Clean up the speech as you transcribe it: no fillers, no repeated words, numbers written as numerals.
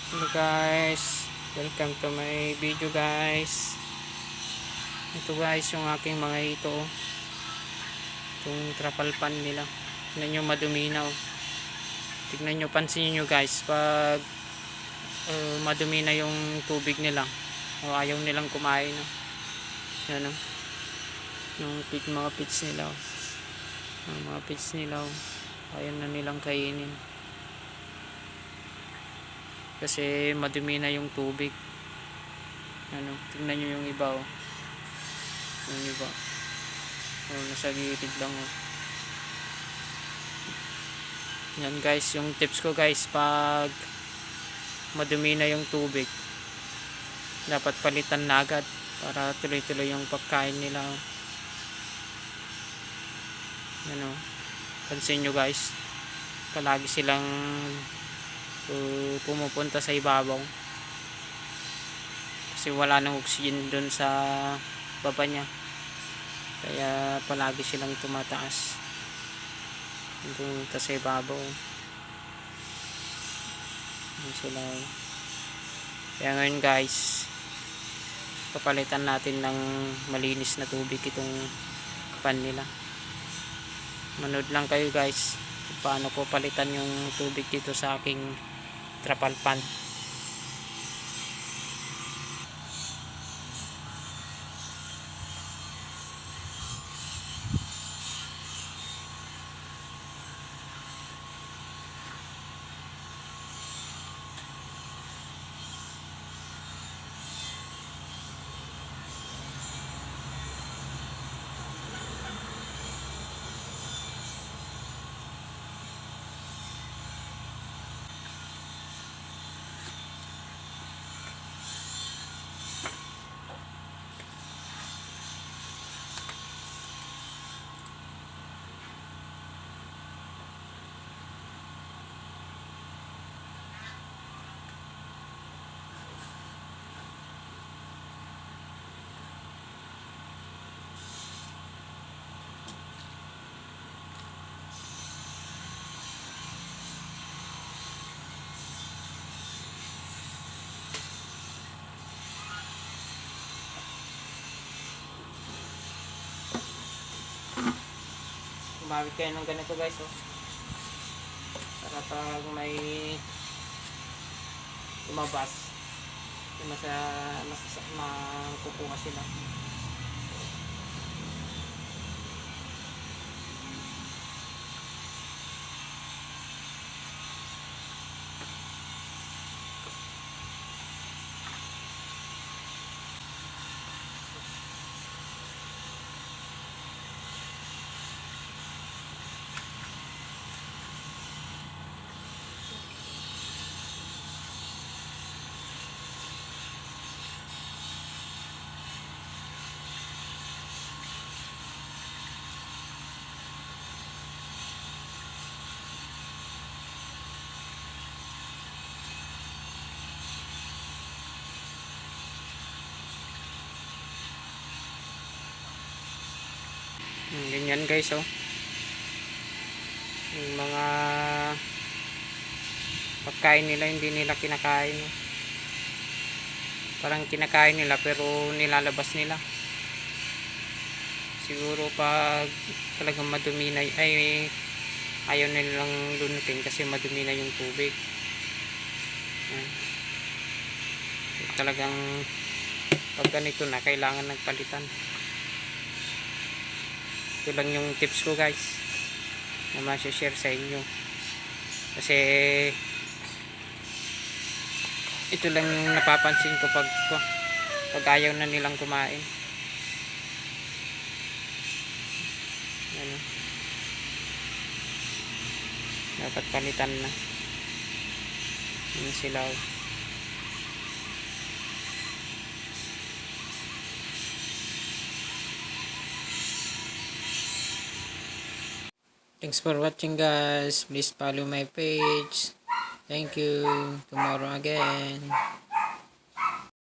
Hello guys, welcome to my video guys. Ito guys yung aking mga ito, itong trapal pan nila. Tignan nyo, madumi na. Tignan nyo, pansin nyo guys, pag madumi na yung tubig nila o ayaw nilang kumain. Yan o, yung mga pits nila. Mga pits nila, ayaw na nilang kainin kasi madumi na yung tubig. Tignan nyo yung iba yung iba nasa gilid lang Yan guys, yung tips ko guys, pag madumi na yung tubig dapat palitan na agad para tuloy-tuloy yung pagkain nila. Pansin nyo guys, palagi silang pumupunta sa ibabaw kasi wala nang oxygen dun sa baba niya, kaya palagi silang tumataas dun sa ibabaw. Dun sila. Kaya ngayon guys, papalitan natin ng malinis na tubig itong pan nila. Manood lang kayo guys kung paano ko palitan yung tubig dito sa aking trapal pan. Gumamit kayo ng ganito guys para pag may lumabas makukuha sila. Ganyan guys yung mga pagkain nila hindi nila kinakain parang kinakain nila pero nilalabas nila. Siguro pag talagang madumi na ay ayaw nilang lunutin kasi madumi na yung tubig. Talagang pag ganito na kailangan nagpalitan. Ito lang yung tips ko guys na ma-share sa inyo kasi ito lang yung napapansin ko pag ayaw na nilang kumain. Dapat palitan na yung silaw. Thanks for watching guys. Please follow my page. Thank you. Tomorrow again.